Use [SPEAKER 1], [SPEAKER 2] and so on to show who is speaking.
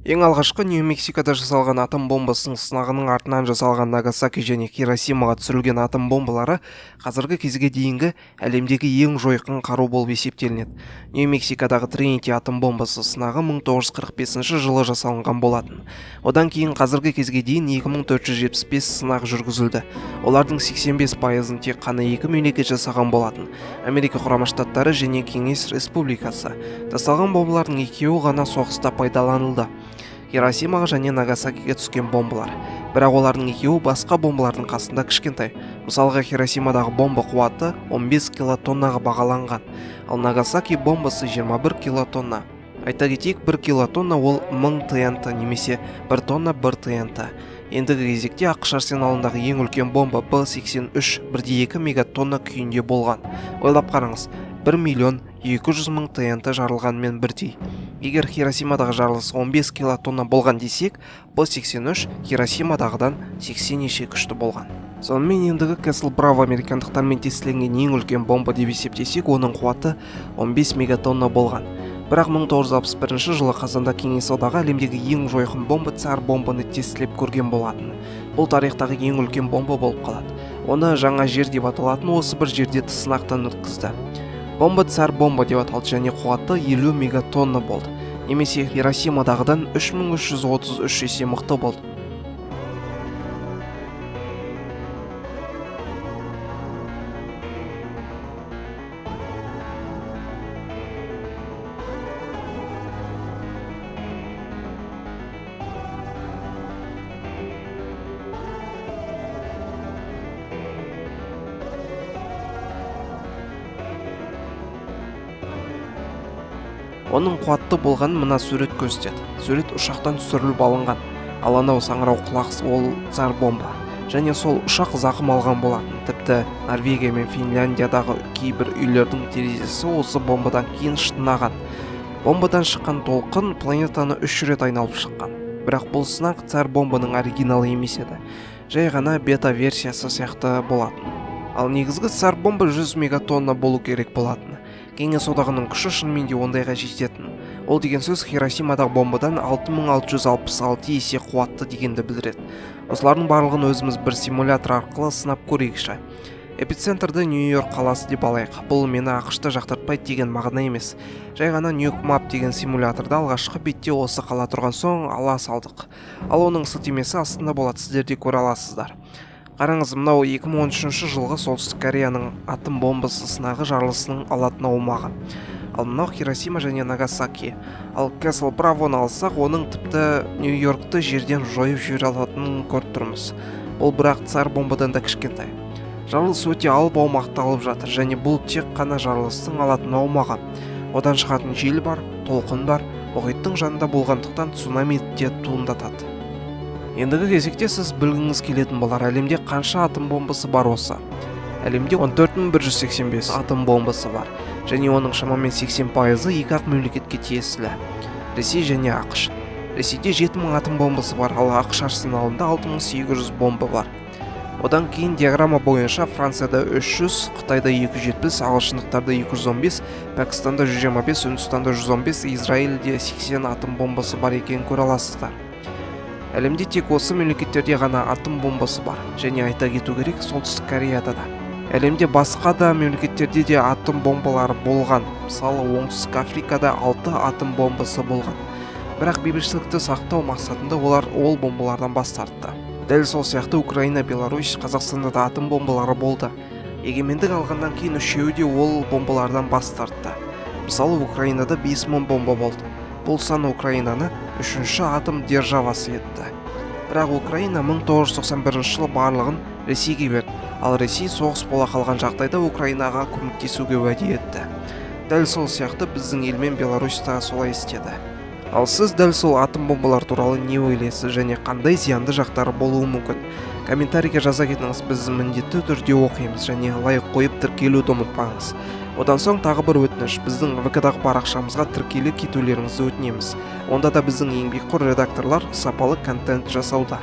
[SPEAKER 1] Ең алғашқы Нью-Мексикода жасалған атом бомбасының сынағының артынан жасалған Нагасаки және Хиросимаға түсірілген атом бомбалары қазіргі кезге дейінгі әлемдегі ең жойқын қару болып есептелінеді. Нью-Мексикодағы Тринити атом бомбасы сынағы 1945 жылы жасалынған болатын. Одан кейін қазіргі кезге дейін 2475 сынақ жүргізілді. Олардың 85%-ын тек қана екі мемлекет жасаған болатын: Америка Құрама Штаттары және Кеңес Республикасы. Жасалған бомбалардың екеуі ғана соғыста пайдаланылды. Хиросимаға және Нагасакиге түскен бомбалар. Бірақ олардың екеуі басқа бомбалардың қасында кішкентай. Мысалға, Хиросимадағы бомба қуаты 15 килотоннаға бағаланған, ал Нагасаки бомбасы 21 килотонна. Айта кетейік, 1 килотонна ол 1000 ТНТ немесе 1 тонна 1 ТНТ. Ендігі кезекте ақш арсеналындағы ең үлкен бомба Б-83 1,2 мегатонна күйінде болған. Ойлап қараңыз, 1.200.000 ТНТ жарылғанмен бірдей. Егер Хиросимадағы жарылыс 15 килотонна болған десек, Б-83 Хиросимадағыдан 80 есе күшті болған. Сонымен ендігі Касл Браво американдықтармен тестіленген ең үлкен бомба деп есептесек, оның қуаты 15 мегатонна болған. Бірақ 1961 жылы қазанда Кеңес одағы әлемдегі ең жойқын бомба цар бомбаны тестілеп көрген болатын. Бұл тарихтағы ең үлкен бомба болып қалады. Оны жаңа жер деп аталатын осы бір жерде сынақтан өткізді. Бомба цар бомба деп аталды және қуаты 50 мегатонна болды. Немесе Хиросимадағыдан 3333 есе мықты болды. Оның қуатты болған мына сурет көрсетеді. Сурет ұшақтан түсіріліп алынған. Ал анау саңырау құлақ ол цар бомба. Және сол ұшақ зақым алған болатын. Тіпті Норвегия мен Финляндиядағы кейбір үйлердің терезесі осы бомбадан кейін шытынаған. Бомбадан шыққан толқын планетаны 3 рет айналып шыққан. Бірақ бұл сынақ цар бомбаның оригиналы емес еді. Жай ғана бета версиясы сияқты болатын. Ал негізгі цар бомба 100 мегатонна болу керек болатын. Кеңес одағының күші шынымен де ондайға жететін. Ол деген сөз Хиросимадағы бомбадан 6666 есе қуатты дегенді білдіреді. Осылардың барлығын өзіміз бір симулятор арқылы сынап көрейікші. Эпицентрді Нью-Йорк қаласы деп алайық. Бұл мені ақшты жақтыртпайды деген мағына емес. Жай ғана Нью-Мап деген симуляторды алғашқы бетте осы қала тұрған соң ала салдық. Ал оның сілтемесі астында болады, сіздер де көре аласыздар. Қараңыз, мынау 2013 жылғы Солтүстік Кореяның атом бомбасы сынағы жарылысының алатын аумағы. Ал мынау Хиросима және Нагасаки. Ал Касл Бравоны алсақ, оның тіпті Нью-Йоркты жерден жойып жібере алатынын көріп тұрмыз. Ол бірақ цар бомбадан да кішкентай. Жарылыс өте алып аумақты алып жатыр және бұл тек қана жарылыстың алатын аумағы. Одан шығатын жел бар, толқын бар, мұхиттың жанында болғандықтан цунами де туындатады. Ендігі кезекте сіз білгіңіз келетін болар, әлемде қанша атом бомбасы бар осы? Әлемде 14185 атом бомбасы бар, және оның шамамен 80%-ы екі-ақ мемлекетке тиесілі: Ресей және ақш. Ресейде 7000 атом бомбасы бар, ал ақш арсеналында 6800 бомба бар. Одан кейін диаграмма бойынша Францияда 300, Қытайда 270, ағылшындықтарда 215, Пәкістанда 125, Үндістанда 115, Израильде 80 атом бомбасы бар екенін көре аласыздар. Әлемде тек осы мемлекеттерде ғана атом бомбасы бар, және айта кету керек, Солтүстік Кореяда да. Әлемде басқа да мемлекеттерде де атом бомбалары болған. Мысалы, Оңтүстік Африкада 6 атом бомбасы болған. Бірақ бейбітшілікті сақтау мақсатында олар ол бомбалардан бас тартты. Дәл сол сияқты Украина, Беларусь, Қазақстанда да атом бомбалары болды. Егемендік алғаннан кейін үшеуі де ол бомбалардан бас тартты. Мысалы, Украинада 5000 бомба болды. Бұл сан Украинаны 3-ші атом державасы етті. Бірақ Украина 1991 жылы барлығын Ресейге берді, ал Ресей соғыс бола қалған жағдайда Украинаға көмектесуге уәде етті. Дәл сол сияқты біздің елмен Беларусь та солай істеді. Ал сіз дәл сол атом бомбалар туралы не ойлайсыз және қандай зиянды жақтары болуы мүмкін? Комментарийге жаза кетіңіз, біз міндетті түрде оқимыз және лайк қойып тіркелуді ұмытпаңыз. Одан соң тағы бір өтініш, біздің ВК-дағы парақшамызға тіркеліп кетулеріңізді өтінеміз. Онда да біздің еңбекқор редакторлар сапалы контент жасауда.